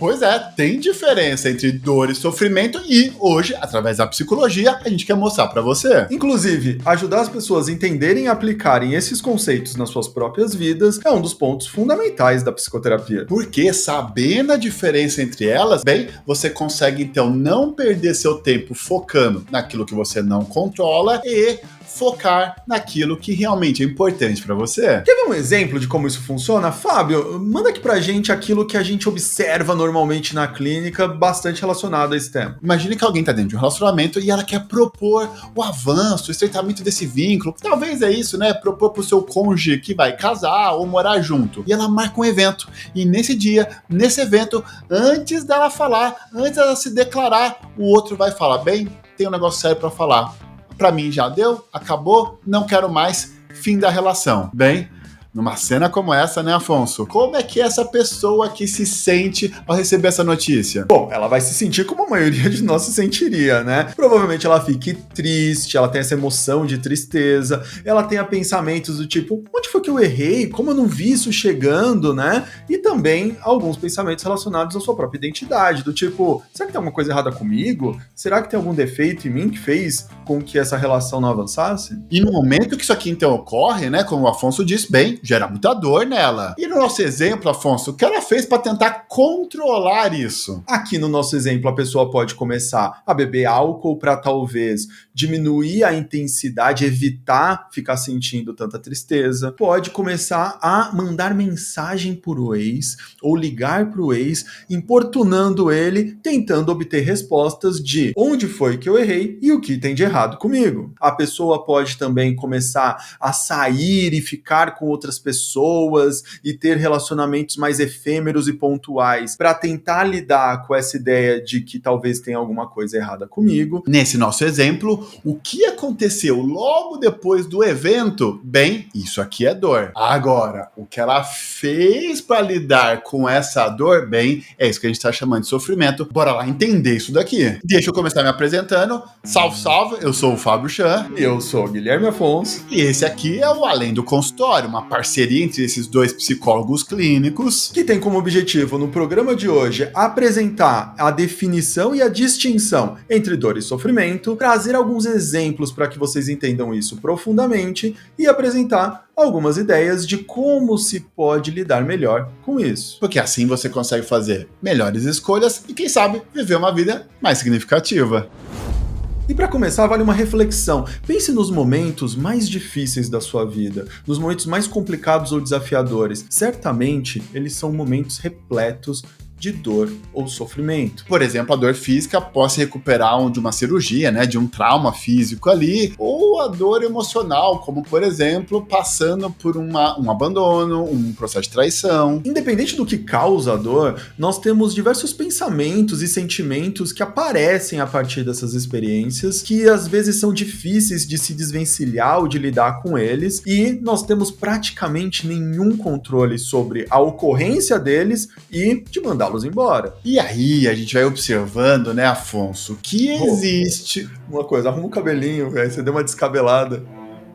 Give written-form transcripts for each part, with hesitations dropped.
Pois é, tem diferença entre dor e sofrimento e hoje, através da psicologia, a gente quer mostrar pra você. Inclusive, ajudar as pessoas a entenderem e aplicarem esses conceitos nas suas próprias vidas é um dos pontos fundamentais da psicoterapia. Porque sabendo a diferença entre elas, bem, você consegue então não perder seu tempo focando naquilo que você não controla e focar naquilo que realmente é importante para você. Quer ver um exemplo de como isso funciona? Fábio, manda aqui pra gente aquilo que a gente observa normalmente na clínica, bastante relacionado a esse tema. Imagine que alguém está dentro de um relacionamento e ela quer propor o avanço, o estreitamento desse vínculo. Talvez é isso, né? Propor pro seu cônjuge que vai casar ou morar junto. E ela marca um evento. E nesse dia, nesse evento, antes dela falar, antes dela se declarar, o outro vai falar, bem, tem um negócio sério para falar. Pra mim já deu, acabou, não quero mais, fim da relação. Bem, numa cena como essa, né, Afonso? Como é que essa pessoa que se sente ao receber essa notícia? Bom, ela vai se sentir como a maioria de nós se sentiria, né? Provavelmente ela fique triste, ela tem essa emoção de tristeza, ela tenha pensamentos do tipo, onde foi que eu errei? Como eu não vi isso chegando, né? E também alguns pensamentos relacionados à sua própria identidade, do tipo, será que tem alguma coisa errada comigo? Será que tem algum defeito em mim que fez com que essa relação não avançasse? E no momento que isso aqui então ocorre, né, como o Afonso disse, bem, gera muita dor nela. E no nosso exemplo, Afonso, o que ela fez para tentar controlar isso? Aqui no nosso exemplo, a pessoa pode começar a beber álcool para talvez diminuir a intensidade, evitar ficar sentindo tanta tristeza. Pode começar a mandar mensagem pro ex ou ligar pro ex, importunando ele, tentando obter respostas de onde foi que eu errei e o que tem de errado comigo. A pessoa pode também começar a sair e ficar com outras pessoas e ter relacionamentos mais efêmeros e pontuais para tentar lidar com essa ideia de que talvez tenha alguma coisa errada comigo. Nesse nosso exemplo, o que aconteceu logo depois do evento? Bem, isso aqui é dor. Agora, o que ela fez para lidar com essa dor? Bem, é isso que a gente está chamando de sofrimento. Bora lá entender isso daqui. Deixa eu começar me apresentando. Salve, salve, eu sou o Fábio Chan. Eu sou o Guilherme Afonso. E esse aqui é o Além do Consultório, uma parceria entre esses dois psicólogos clínicos que tem como objetivo, no programa de hoje, apresentar a definição e a distinção entre dor e sofrimento, trazer alguns exemplos para que vocês entendam isso profundamente e apresentar algumas ideias de como se pode lidar melhor com isso. Porque assim você consegue fazer melhores escolhas e, quem sabe, viver uma vida mais significativa. E para começar, vale uma reflexão. Pense nos momentos mais difíceis da sua vida, nos momentos mais complicados ou desafiadores. Certamente, eles são momentos repletos de dor ou sofrimento. Por exemplo, a dor física pode se recuperar de uma cirurgia, né, de um trauma físico ali, ou a dor emocional, como por exemplo, passando por um abandono, um processo de traição. Independente do que causa a dor, nós temos diversos pensamentos e sentimentos que aparecem a partir dessas experiências, que às vezes são difíceis de se desvencilhar ou de lidar com eles, e nós temos praticamente nenhum controle sobre a ocorrência deles e de mandá-los embora. E aí a gente vai observando, né, Afonso, que existe... Uma coisa, arruma um cabelinho, velho, você deu uma descabelada.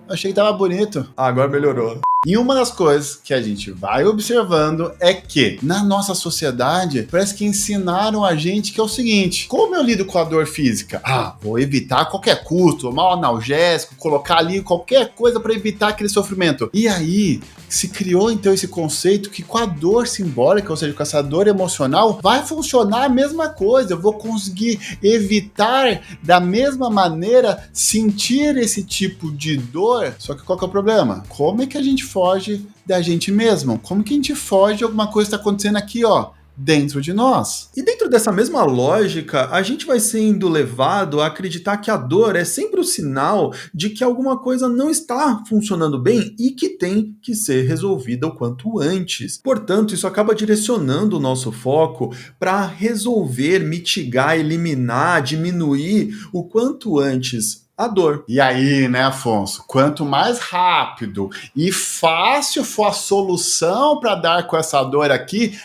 Achei que tava bonito. Agora melhorou. E uma das coisas que a gente vai observando é que, na nossa sociedade, parece que ensinaram a gente que é o seguinte: como eu lido com a dor física? Vou evitar a qualquer custo, mal analgésico, colocar ali qualquer coisa para evitar aquele sofrimento. E aí, se criou então esse conceito que com a dor simbólica, ou seja, com essa dor emocional, vai funcionar a mesma coisa. Eu vou conseguir evitar da mesma maneira sentir esse tipo de dor. Só que qual que é o problema? Como é que a gente foge da gente mesmo? Como que a gente foge de alguma coisa que está acontecendo aqui, ó, dentro de nós? E dentro dessa mesma lógica, a gente vai sendo levado a acreditar que a dor é sempre o sinal de que alguma coisa não está funcionando bem e que tem que ser resolvida o quanto antes. Portanto, isso acaba direcionando o nosso foco para resolver, mitigar, eliminar, diminuir o quanto antes a dor. E aí, né, Afonso, quanto mais rápido e fácil for a solução para dar com essa dor aqui,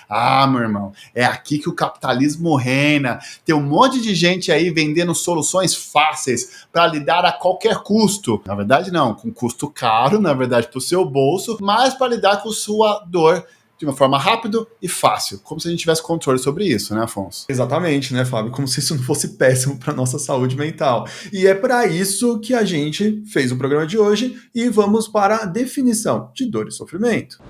meu irmão, é aqui que o capitalismo reina. Tem um monte de gente aí vendendo soluções fáceis para lidar a qualquer custo. Na verdade, não, com custo caro, na verdade, para o seu bolso, mas para lidar com sua dor de uma forma rápida e fácil, como se a gente tivesse controle sobre isso, né, Afonso? Exatamente, né, Fábio? Como se isso não fosse péssimo para nossa saúde mental. E é para isso que a gente fez o programa de hoje e vamos para a definição de dor e sofrimento.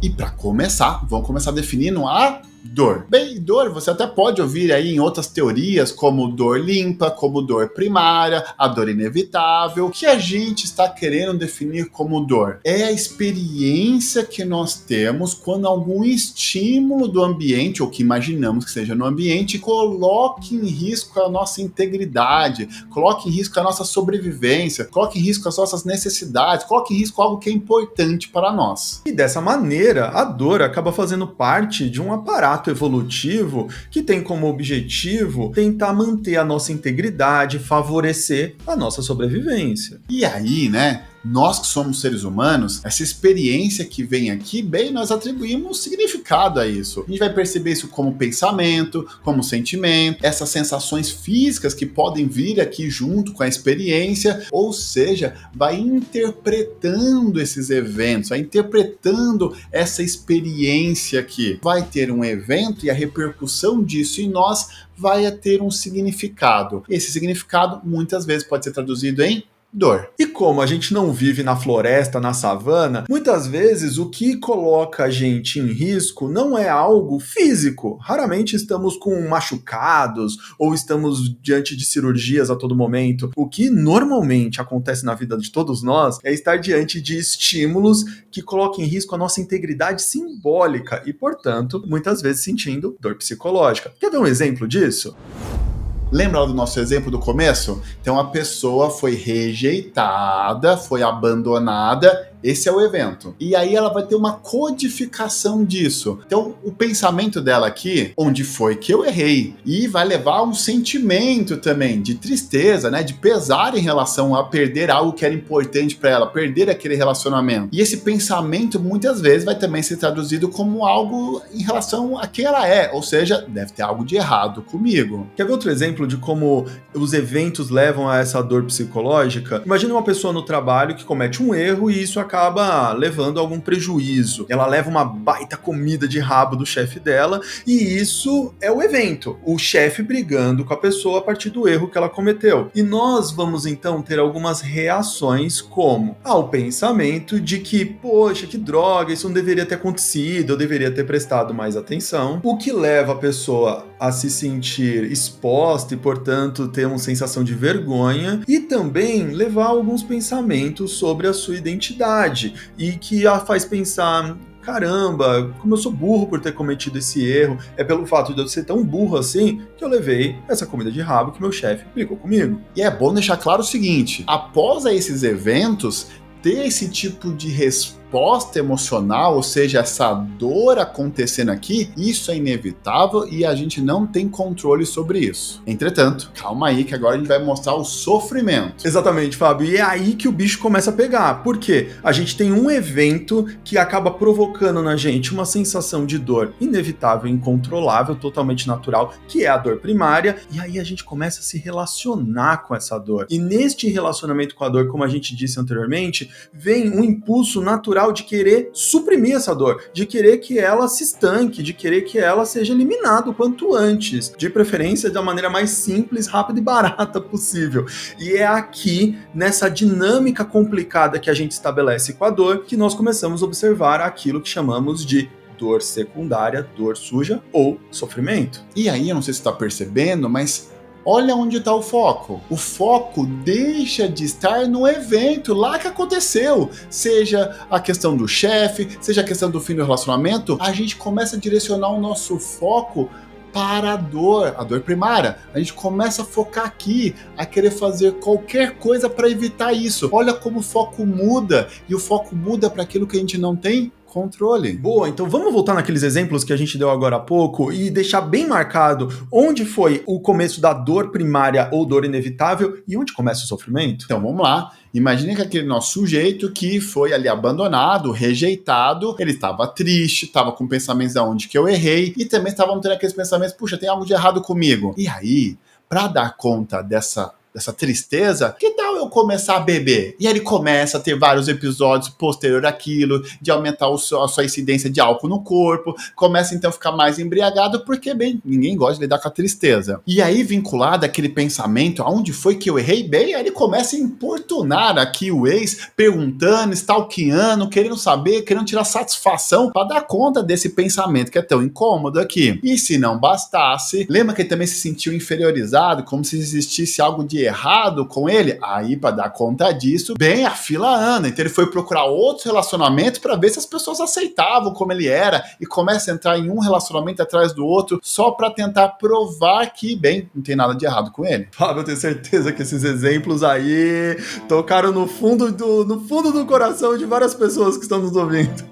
E para começar, vamos começar definindo a dor. Bem, dor você até pode ouvir aí em outras teorias, como dor limpa, como dor primária, a dor inevitável. O que a gente está querendo definir como dor? É a experiência que nós temos quando algum estímulo do ambiente, ou que imaginamos que seja no ambiente, coloque em risco a nossa integridade, coloque em risco a nossa sobrevivência, coloque em risco as nossas necessidades, coloque em risco algo que é importante para nós. E dessa maneira, a dor acaba fazendo parte de um aparato evolutivo que tem como objetivo tentar manter a nossa integridade, favorecer a nossa sobrevivência. E aí, né? Nós que somos seres humanos, essa experiência que vem aqui, bem, nós atribuímos significado a isso. A gente vai perceber isso como pensamento, como sentimento, essas sensações físicas que podem vir aqui junto com a experiência, ou seja, vai interpretando esses eventos, vai interpretando essa experiência aqui. Vai ter um evento e a repercussão disso em nós vai ter um significado. Esse significado muitas vezes pode ser traduzido em dor. E como a gente não vive na floresta, na savana, muitas vezes o que coloca a gente em risco não é algo físico. Raramente estamos com machucados ou estamos diante de cirurgias a todo momento. O que normalmente acontece na vida de todos nós é estar diante de estímulos que colocam em risco a nossa integridade simbólica e, portanto, muitas vezes sentindo dor psicológica. Quer ver um exemplo disso? Lembra do nosso exemplo do começo? Então a pessoa foi rejeitada, foi abandonada, esse é o evento. E aí ela vai ter uma codificação disso. Então o pensamento dela aqui, onde foi que eu errei? E vai levar um sentimento também de tristeza, né? De pesar em relação a perder algo que era importante para ela, perder aquele relacionamento. E esse pensamento muitas vezes vai também ser traduzido como algo em relação a quem ela é, ou seja, deve ter algo de errado comigo. Quer ver outro exemplo de como os eventos levam a essa dor psicológica? Imagina uma pessoa no trabalho que comete um erro e isso acaba levando a algum prejuízo. Ela leva uma baita comida de rabo do chefe dela e isso é o evento. O chefe brigando com a pessoa a partir do erro que ela cometeu. E nós vamos então ter algumas reações como ao pensamento de que, poxa, que droga, isso não deveria ter acontecido, eu deveria ter prestado mais atenção. O que leva a pessoa a se sentir exposta e, portanto, ter uma sensação de vergonha e também levar alguns pensamentos sobre a sua identidade e que a faz pensar: caramba, como eu sou burro por ter cometido esse erro, é pelo fato de eu ser tão burro assim que eu levei essa comida de rabo que meu chefe brigou comigo. E é bom deixar claro o seguinte, após esses eventos, ter esse tipo de resposta emocional, ou seja, essa dor acontecendo aqui, isso é inevitável e a gente não tem controle sobre isso. Entretanto, calma aí que agora a gente vai mostrar o sofrimento. Exatamente, Fábio, e é aí que o bicho começa a pegar, porque a gente tem um evento que acaba provocando na gente uma sensação de dor inevitável, incontrolável, totalmente natural, que é a dor primária, e aí a gente começa a se relacionar com essa dor. E neste relacionamento com a dor, como a gente disse anteriormente, vem um impulso natural de querer suprimir essa dor, de querer que ela se estanque, de querer que ela seja eliminada o quanto antes, de preferência da maneira mais simples, rápida e barata possível. E é aqui, nessa dinâmica complicada que a gente estabelece com a dor, que nós começamos a observar aquilo que chamamos de dor secundária, dor suja ou sofrimento. E aí, eu não sei se você está percebendo, mas olha onde está o foco. O foco deixa de estar no evento lá que aconteceu. Seja a questão do chefe, seja a questão do fim do relacionamento, a gente começa a direcionar o nosso foco para a dor primária. A gente começa a focar aqui, a querer fazer qualquer coisa para evitar isso. Olha como o foco muda, e o foco muda para aquilo que a gente não tem controle. Boa, então vamos voltar naqueles exemplos que a gente deu agora há pouco e deixar bem marcado onde foi o começo da dor primária ou dor inevitável e onde começa o sofrimento? Então vamos lá. Imagine que aquele nosso sujeito que foi ali abandonado, rejeitado, ele estava triste, estava com pensamentos aonde que eu errei e também estavam tendo aqueles pensamentos, puxa, tem algo de errado comigo. E aí, para dar conta dessa dessa tristeza, que tal eu começar a beber? E aí ele começa a ter vários episódios posterior àquilo, de aumentar a sua incidência de álcool no corpo, começa então a ficar mais embriagado, porque, bem, ninguém gosta de lidar com a tristeza. E aí, vinculado àquele pensamento, aonde foi que eu errei? Bem, aí ele começa a importunar aqui o ex, perguntando, stalkeando, querendo saber, querendo tirar satisfação para dar conta desse pensamento que é tão incômodo aqui. E se não bastasse, lembra que ele também se sentiu inferiorizado, como se existisse algo de errado com ele? Aí, para dar conta disso, bem, a fila anda. Então ele foi procurar outros relacionamentos para ver se as pessoas aceitavam como ele era e começa a entrar em um relacionamento atrás do outro só para tentar provar que, bem, não tem nada de errado com ele. Fábio, eu tenho certeza que esses exemplos aí tocaram no fundo do coração de várias pessoas que estão nos ouvindo.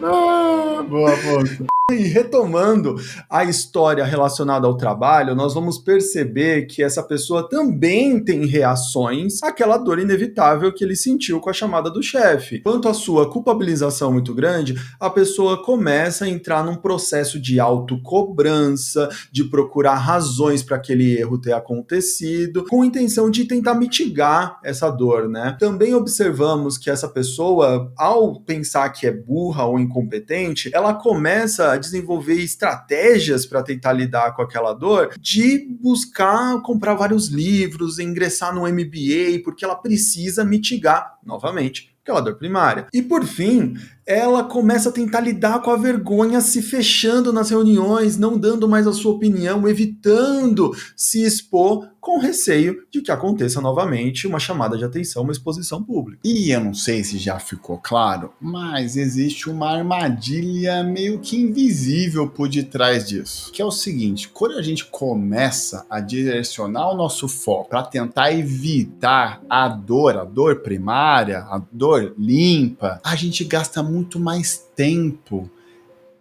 Boa, boa. E retomando a história relacionada ao trabalho, nós vamos perceber que essa pessoa também tem reações àquela dor inevitável que ele sentiu com a chamada do chefe. Quanto à sua culpabilização muito grande, a pessoa começa a entrar num processo de autocobrança, de procurar razões para aquele erro ter acontecido, com a intenção de tentar mitigar essa dor, né? Também observamos que essa pessoa, ao pensar que é burra ou incompetente, ela começa a desenvolver estratégias para tentar lidar com aquela dor, de buscar comprar vários livros, ingressar no MBA, porque ela precisa mitigar, novamente, aquela dor primária. E por fim, ela começa a tentar lidar com a vergonha, se fechando nas reuniões, não dando mais a sua opinião, evitando se expor, com receio de que aconteça novamente uma chamada de atenção, uma exposição pública. E eu não sei se já ficou claro, mas existe uma armadilha meio que invisível por detrás disso, que é o seguinte: quando a gente começa a direcionar o nosso foco para tentar evitar a dor primária, a dor limpa, a gente gasta muito mais tempo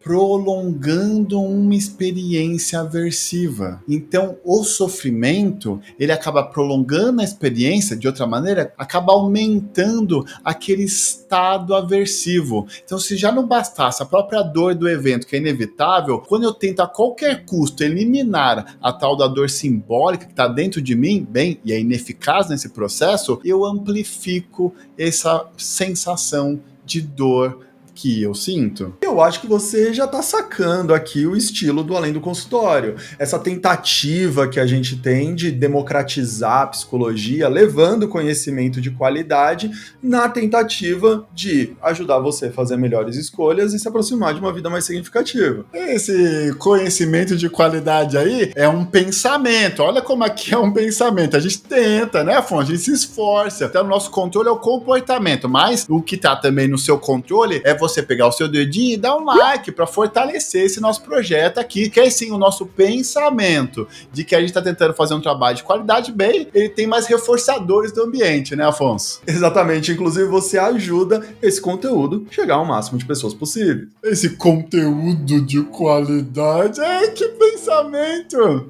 prolongando uma experiência aversiva. Então, o sofrimento, ele acaba prolongando a experiência, de outra maneira, acaba aumentando aquele estado aversivo. Então, se já não bastasse a própria dor do evento, que é inevitável, quando eu tento a qualquer custo eliminar a tal da dor simbólica que está dentro de mim, bem, e é ineficaz nesse processo, eu amplifico essa sensação de dor que eu sinto. Eu acho que você já está sacando aqui o estilo do Além do Consultório. Essa tentativa que a gente tem de democratizar a psicologia, levando conhecimento de qualidade na tentativa de ajudar você a fazer melhores escolhas e se aproximar de uma vida mais significativa. Esse conhecimento de qualidade aí é um pensamento. Olha como aqui é um pensamento. A gente tenta, né, Afonso? A gente se esforça. Então, o nosso controle é o comportamento, mas o que está também no seu controle é você pegar o seu dedinho e dar um like para fortalecer esse nosso projeto aqui, que é sim o nosso pensamento de que a gente está tentando fazer um trabalho de qualidade. Bem, ele tem mais reforçadores do ambiente, né, Afonso? Exatamente, inclusive você ajuda esse conteúdo a chegar ao máximo de pessoas possível. Esse conteúdo de qualidade, que pensamento!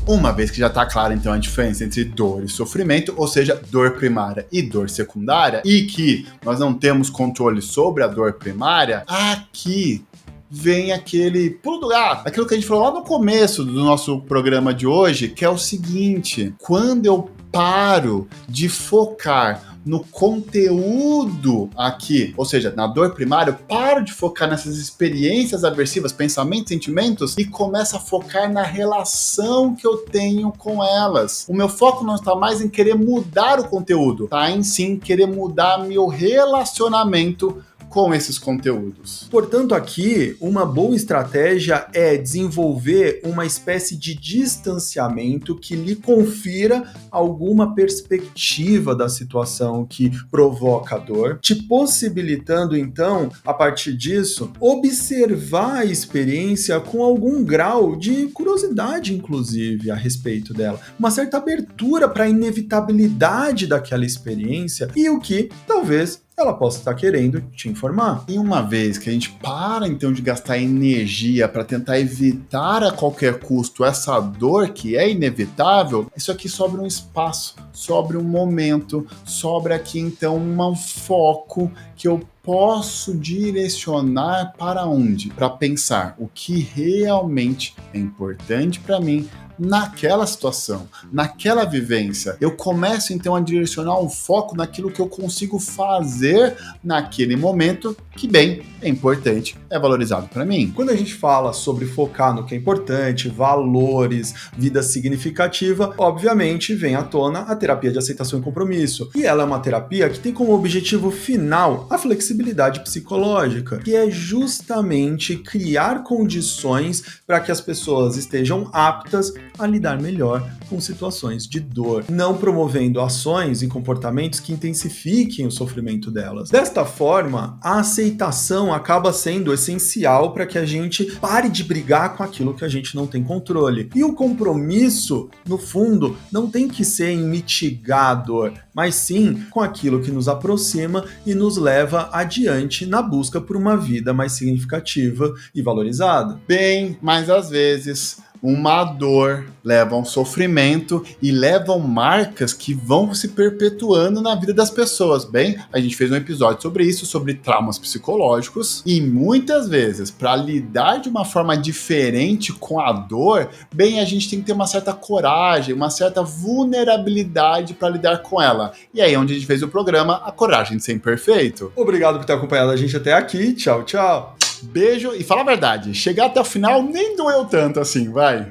Uma vez que já está clara, então, a diferença entre dor e sofrimento, ou seja, dor primária e dor secundária, e que nós não temos controle sobre a dor primária, aqui vem aquele pulo do gato, aquilo que a gente falou lá no começo do nosso programa de hoje, que é o seguinte: quando eu paro de focar no conteúdo aqui, ou seja, na dor primária, eu paro de focar nessas experiências aversivas, pensamentos, sentimentos, e começo a focar na relação que eu tenho com elas. O meu foco não está mais em querer mudar o conteúdo, tá em sim querer mudar meu relacionamento com esses conteúdos. Portanto, aqui, uma boa estratégia é desenvolver uma espécie de distanciamento que lhe confira alguma perspectiva da situação que provoca a dor, te possibilitando, então, a partir disso, observar a experiência com algum grau de curiosidade, inclusive, a respeito dela. Uma certa abertura para a inevitabilidade daquela experiência e o que, talvez, ela possa estar querendo te informar. E uma vez que a gente para, então, de gastar energia para tentar evitar a qualquer custo essa dor que é inevitável, isso aqui sobra um espaço, sobra um momento, sobra aqui, então, um foco que eu posso direcionar para onde? Para pensar o que realmente é importante para mim naquela situação, naquela vivência. Eu começo então a direcionar um foco naquilo que eu consigo fazer naquele momento que, bem, é importante, é valorizado para mim. Quando a gente fala sobre focar no que é importante, valores, vida significativa, obviamente vem à tona a terapia de aceitação e compromisso. E ela é uma terapia que tem como objetivo final a flexibilidade psicológica, que é justamente criar condições para que as pessoas estejam aptas a lidar melhor com situações de dor, não promovendo ações e comportamentos que intensifiquem o sofrimento delas. Desta forma, a aceitação acaba sendo essencial para que a gente pare de brigar com aquilo que a gente não tem controle. E o compromisso, no fundo, não tem que ser em mitigar a dor, mas sim com aquilo que nos aproxima e nos leva adiante na busca por uma vida mais significativa e valorizada. Bem, mas às vezes uma dor leva a um sofrimento e levam marcas que vão se perpetuando na vida das pessoas. Bem, a gente fez um episódio sobre isso, sobre traumas psicológicos, e muitas vezes, para lidar de uma forma diferente com a dor, bem, a gente tem que ter uma certa coragem, uma certa vulnerabilidade para lidar com ela. E aí, onde a gente fez o programa, A Coragem de Ser Imperfeito. Obrigado por ter acompanhado a gente até aqui. Tchau, tchau. Beijo e fala a verdade, chegar até o final nem doeu tanto assim, vai.